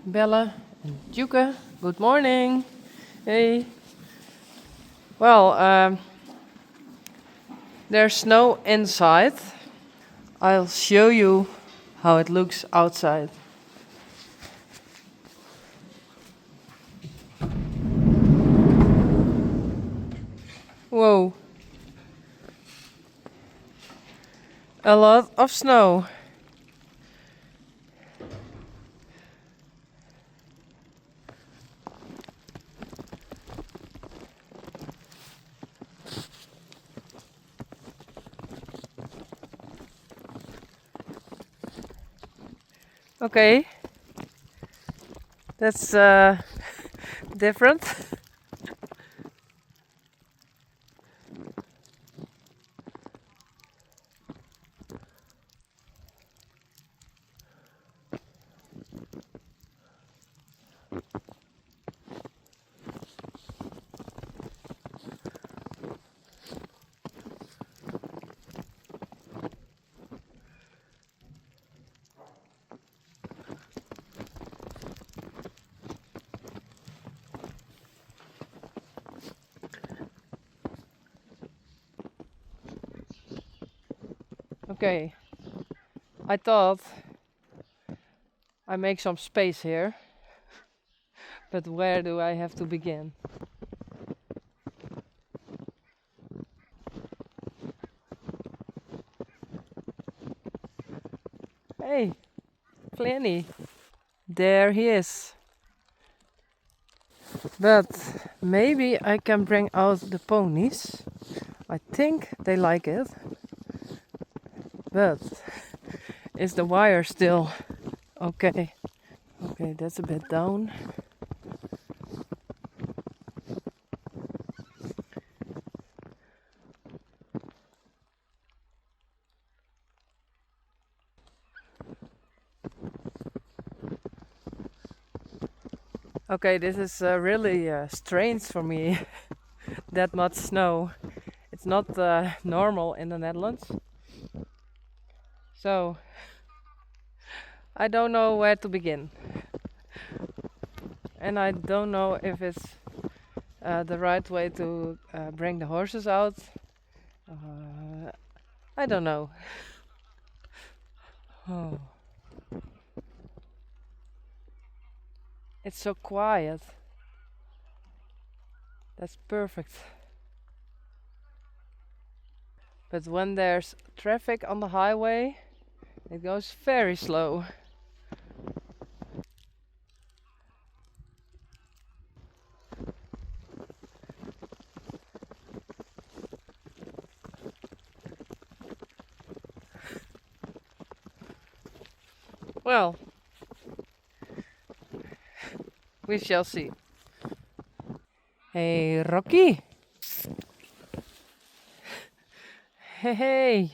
Bella and Juke. Good morning. Hey. Well, there's snow inside. I'll show you how it looks outside. Whoa. A lot of snow. Okay. That's different. Okay. I thought I make some space here. But where do I have to begin? Hey, Flanny. There he is. But maybe I can bring out the ponies. I think they like it. But is the wire still okay? Okay, that's a bit down. Okay, this is really strange for me. That much snow. It's not normal in the Netherlands. So I don't know where to begin. And I don't know if it's the right way to bring the horses out. I don't know. Oh, it's so quiet. That's perfect. But when there's traffic on the highway, it goes very slow. Well, we shall see. Hey, Rocky. Hey, hey.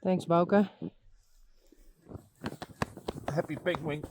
Thanks, Bouke. Happy penguin.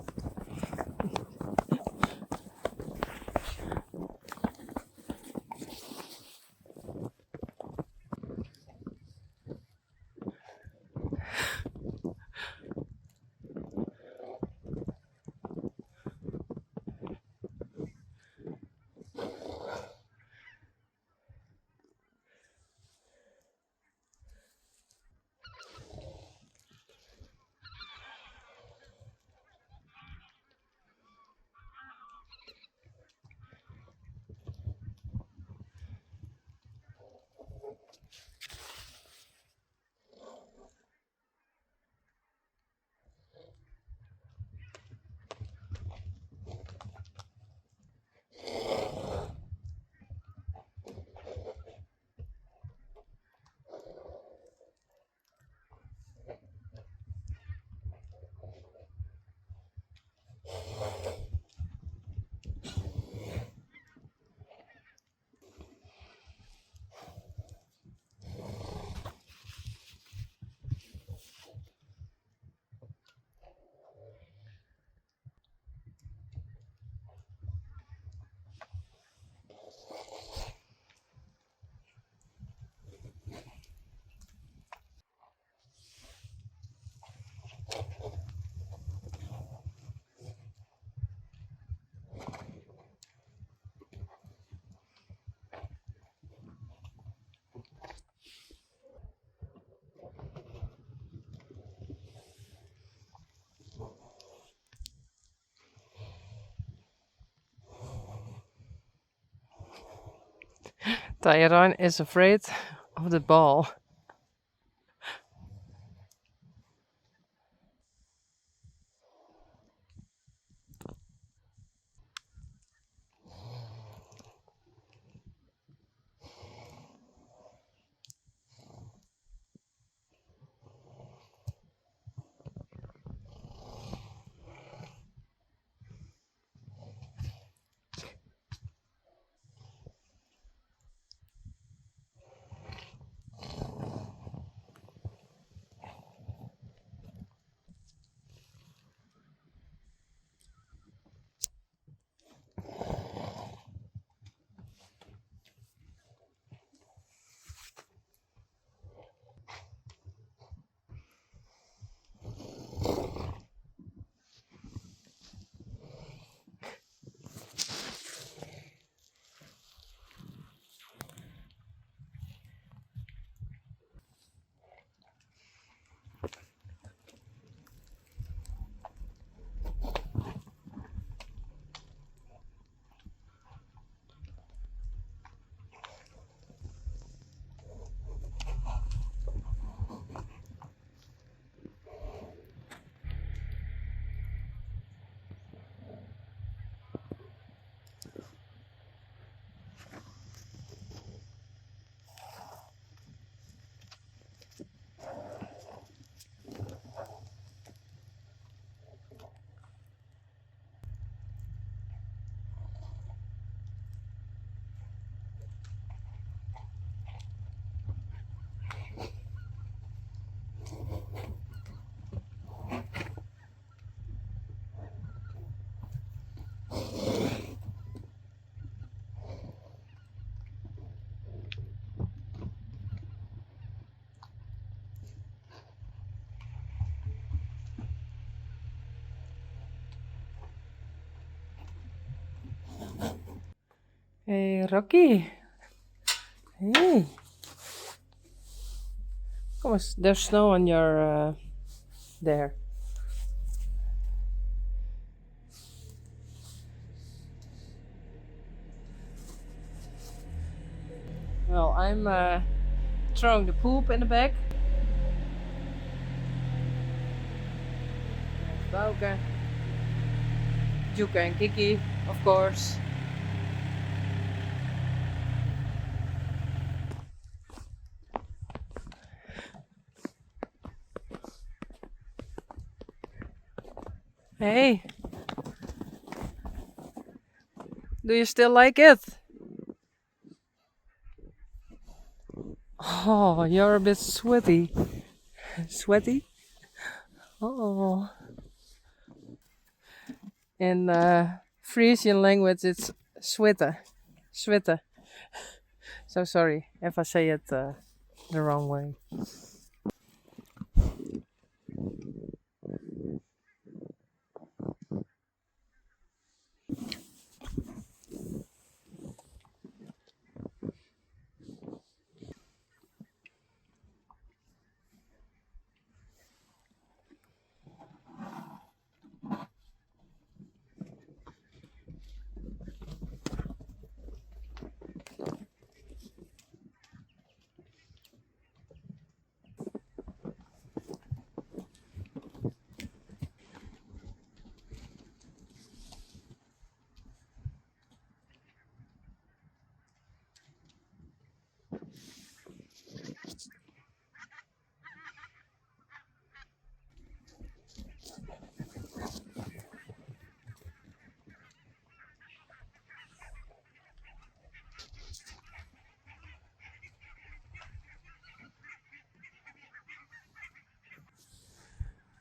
Tyrone is afraid of the ball. Hey, Rocky. Hey. Kom eens, there's snow on your there. Well, I'm throwing the poop in the bag. There's Bouke, Juke and Kiki, of course. Hey, do you still like it? Oh, you're a bit sweaty. Sweaty? Oh. In Frisian language, it's sweater. Sweater. So sorry if I say it the wrong way.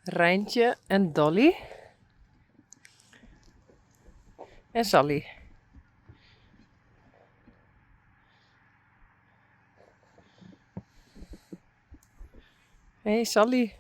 Rijntje en Dolly. En Sally. Hey Sally.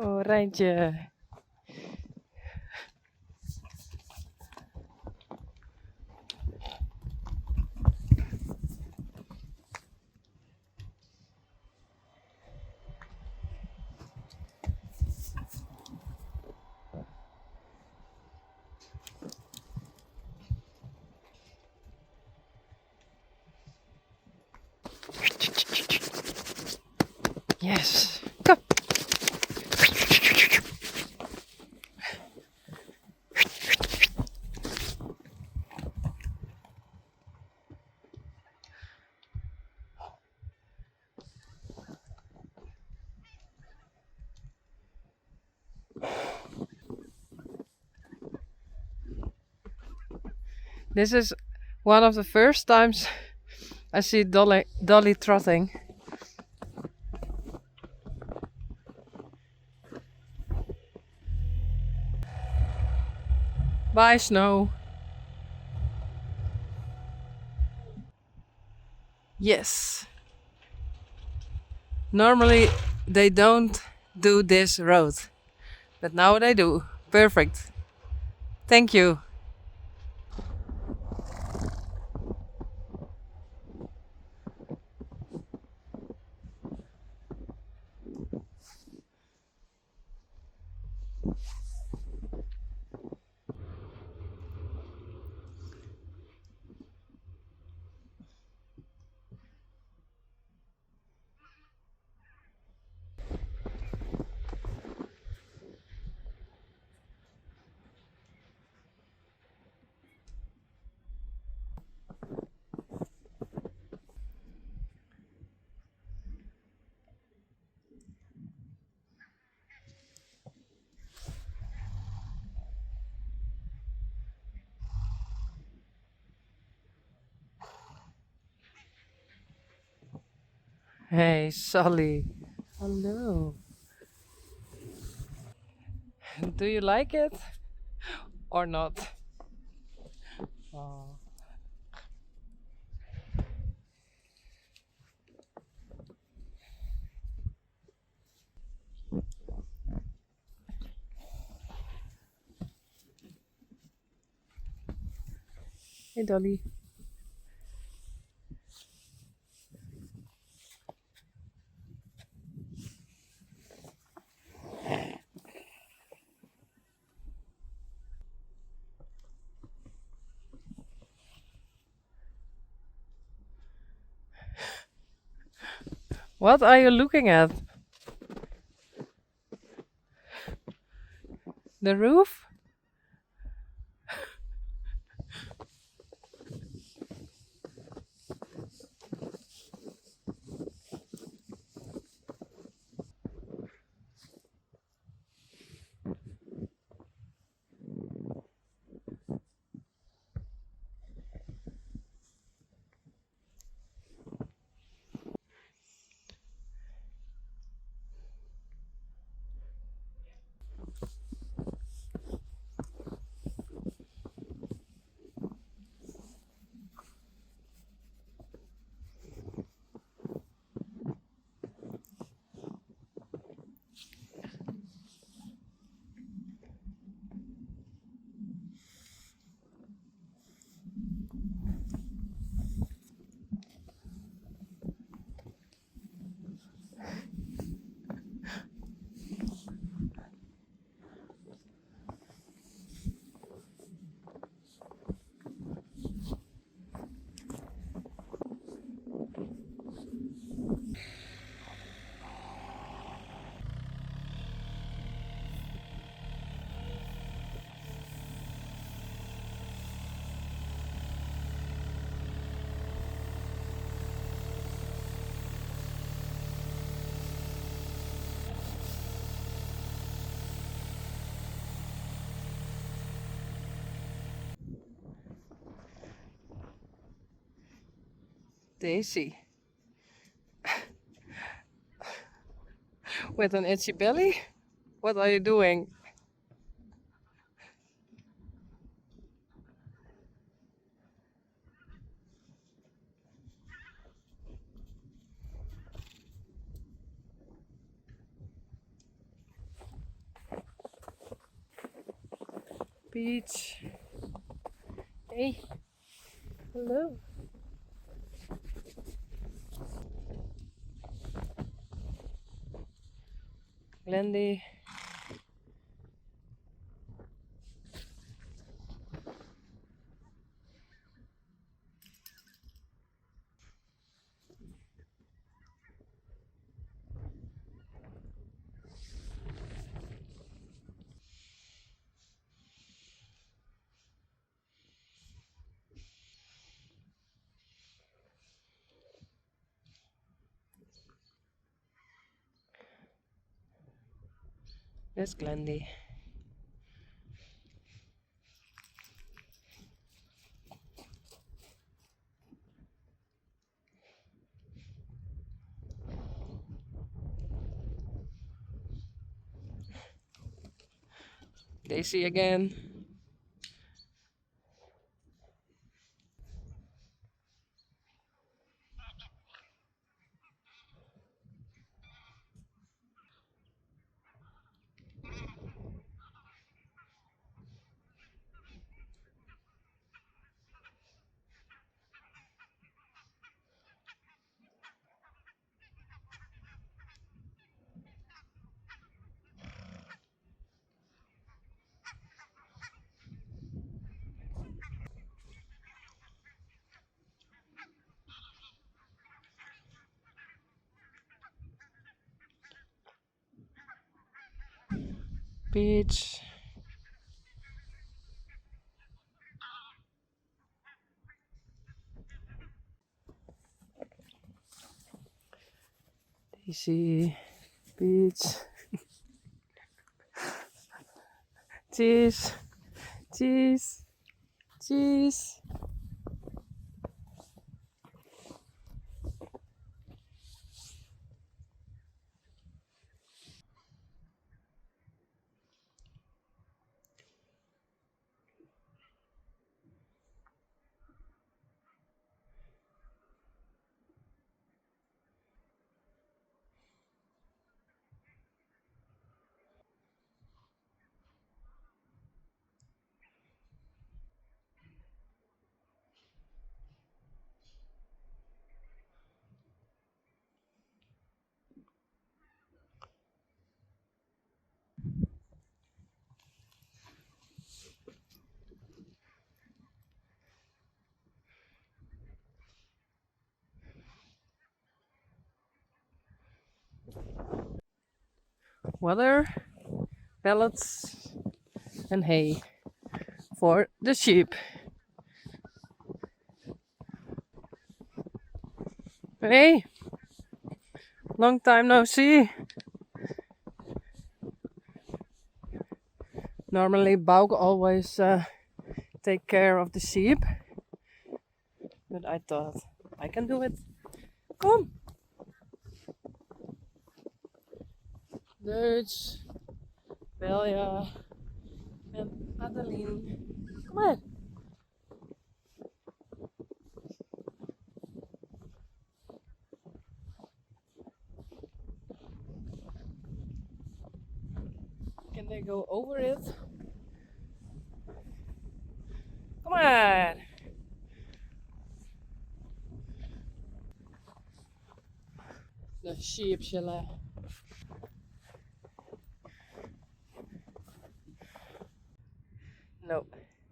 Oh, Rijntje. Yes. Come. This is one of the first times I see Dolly trotting. Bye, Snow. Yes. Normally they don't do this road, but now they do. Perfect. Thank you. Hey, Sally. Hello. Do you like it or not? Oh. Hey, Dolly. What are you looking at? The roof? Daisy. With an itchy belly? What are you doing? Peach. Hey. Hello. Glendy. There's Glendy. Daisy again. Peach. Daisy. Peach. Cheese. Cheese. Cheese. water, pellets, and hay for the sheep. Hey, long time no see. Normally, Bauke always take care of the sheep, but I thought I can do it. Come, Dutch, Belia, and Adeline. Come on. Can they go over it? Come on. The sheep shall. No,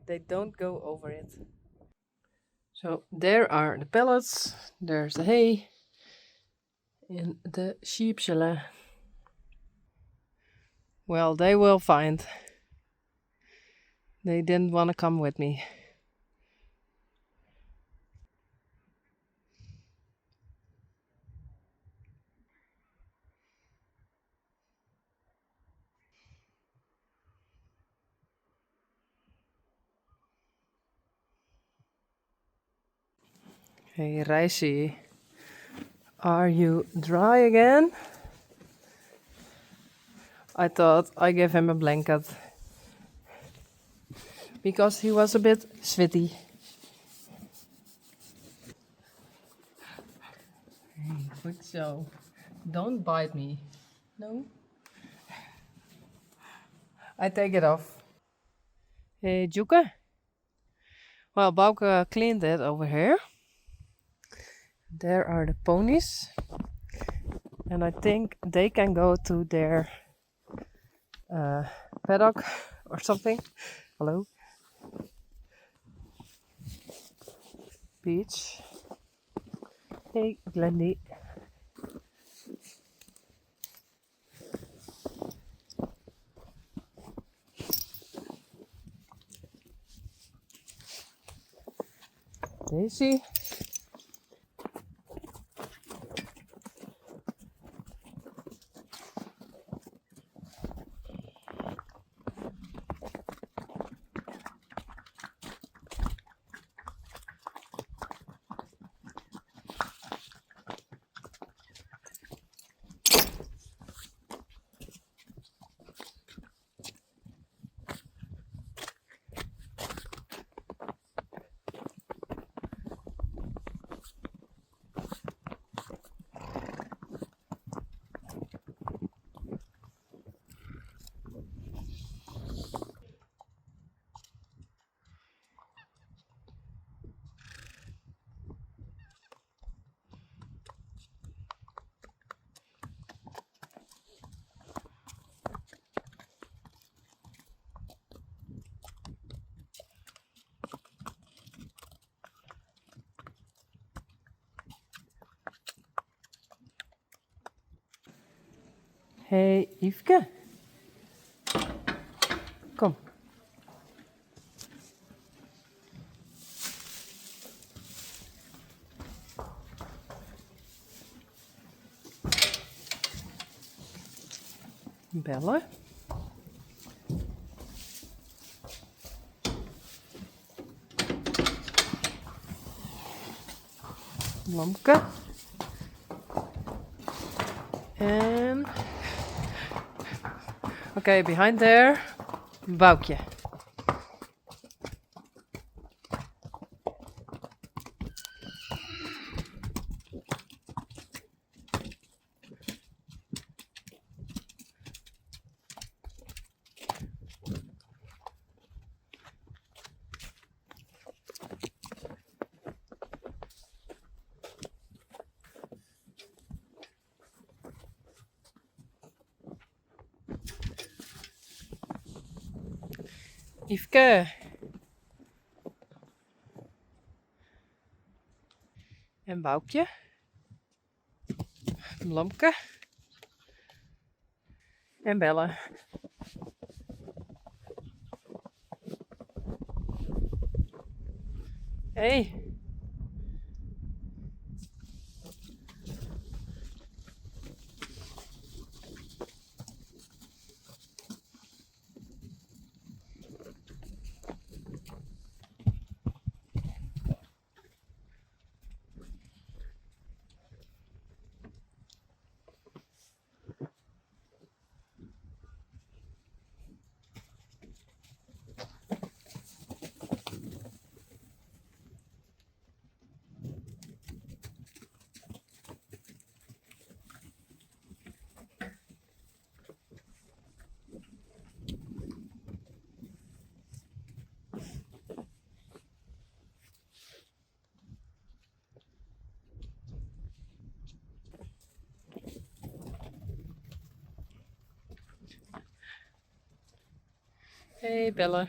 they don't go over it. So there are the pellets, there's the hay, and the sheep shall. Well, they will find. They didn't want to come with me. Hey, Reisi, are you dry again? I thought I gave him a blanket because he was a bit sweaty. Good so. Don't bite me. No? I take it off. Hey, Juke. Well, Bauke cleaned it over here. There are the ponies. And I think they can go to their paddock or something. Hello? Beach. Hey, Glendy. Daisy. Hey, Yveske. Kom. Bellen. Lamke. And okay, behind there, Boukje. Yveske. En Boukje. Lamke. En Bella. Hey. Hey Bella.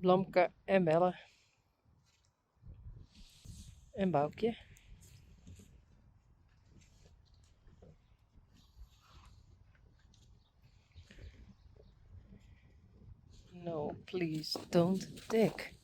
Blomke en Bella. En Boukje. No, please don't dig.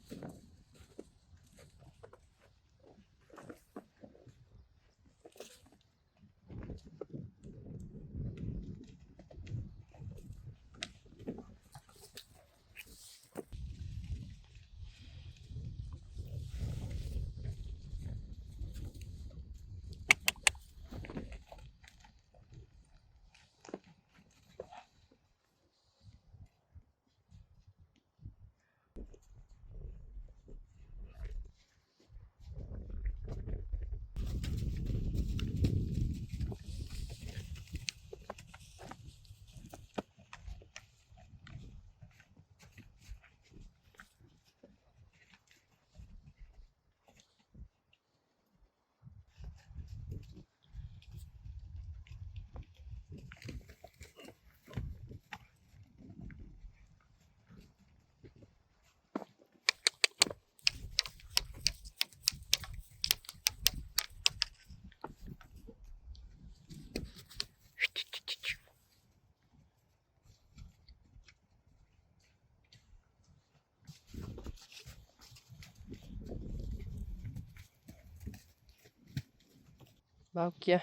Boukje.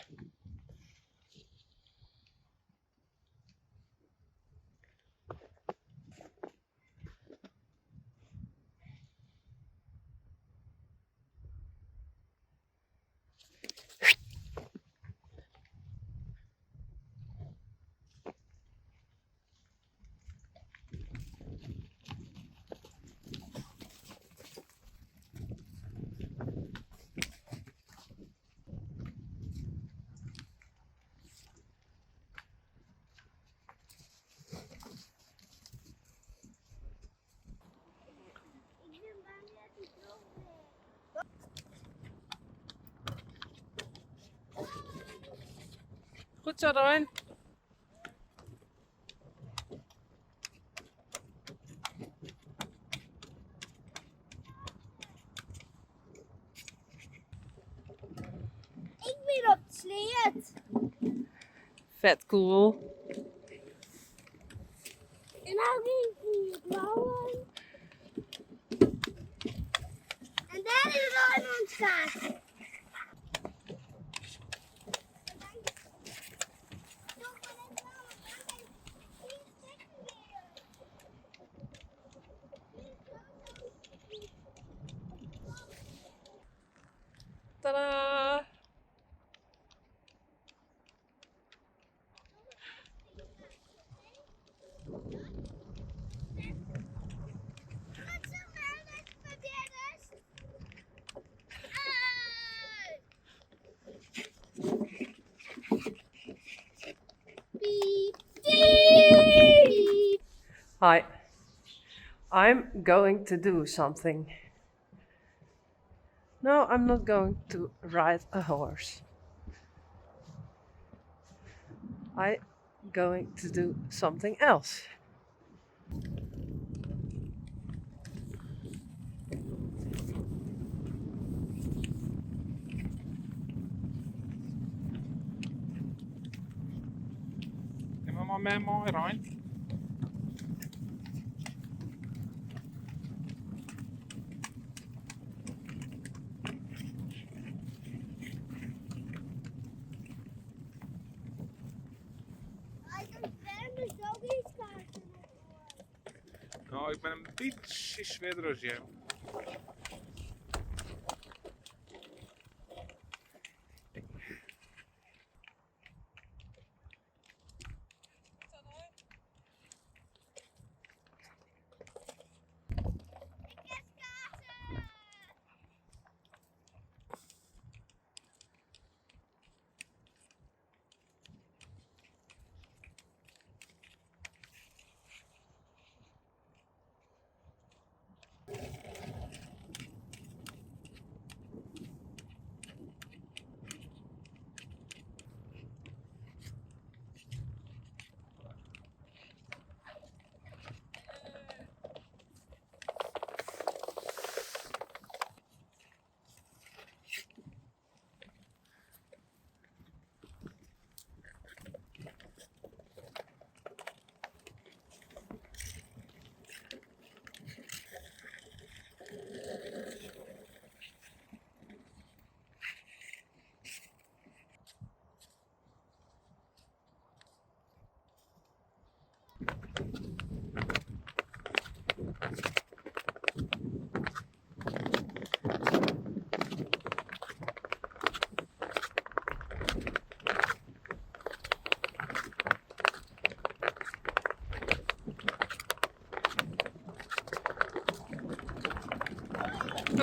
Goed zo, Rowan. Ik ben op het sleet. Vet cool. En nou ging die blauwe. En daar is Raymond gaat. Wat zo weinig potatoes? Beep, beep. Hi. I'm going to do something. No, I'm not going to ride a horse. I'm going to do something else. Neem hem maar mee mooi rein. Ik heb verder zoiets Nou, ik ben een beetje zwaarder als jij.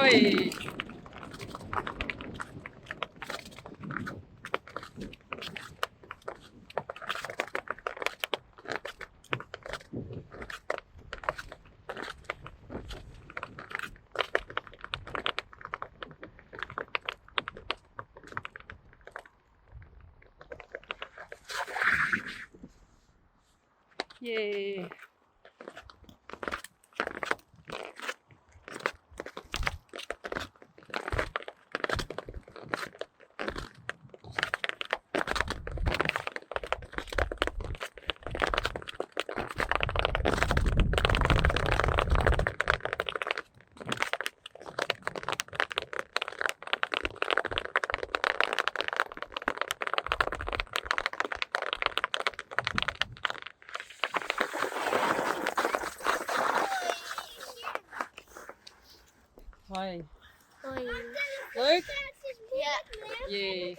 Hoi. Yay. Hoi. Hoi. Leuk? Ja. Jee.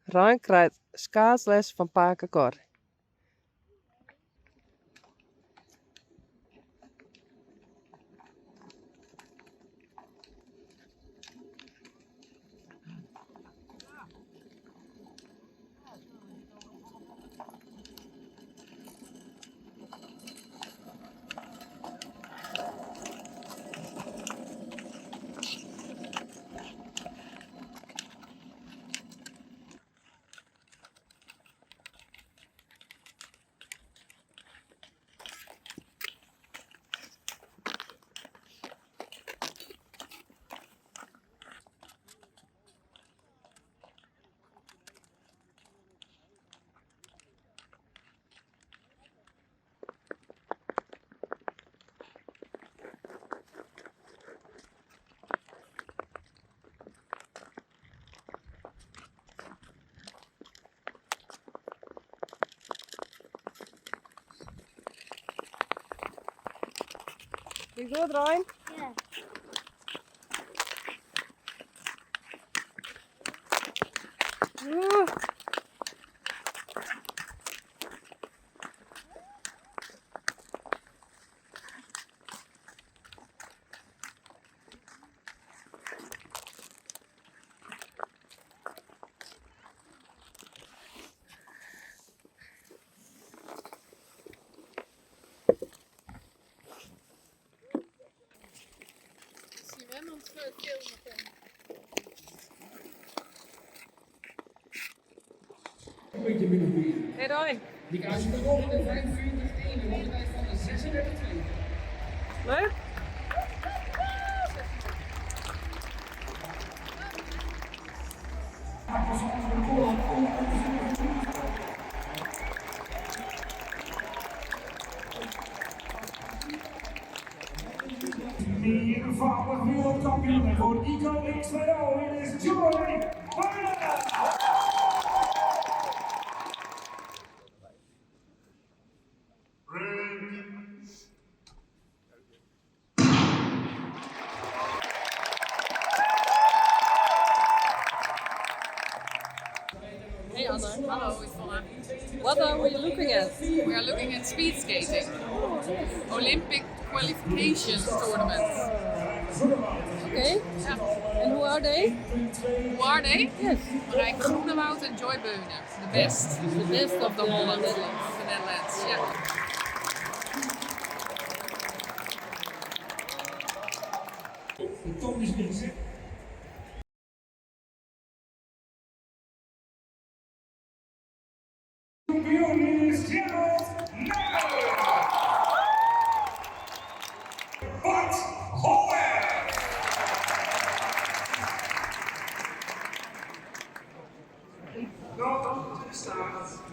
Ryan krijgt schaatsles van Pake Cor. You good, Ryan? Yeah. Woo. Hey Ryan. Die kruising erop, de 45-1 en de tijd van de 36-2. Leuk? Meervoudig wereldkampioen voor Ico X2O. Hier is Joy Bijna. Hey Anna, hallo Yvonne. What are we looking at? We are looking at speed skating. Olympic qualification tournament. Okay. Yeah. And who are they? Who are they? Yes. Marijke Groenewoud and Joy Beunen. The best. The best of the Holland. Netherlands. Of the Netherlands, yeah. Tom is niks, hè? Kampioen is Gerald Meijer. Bart Holler. Welkom to the start.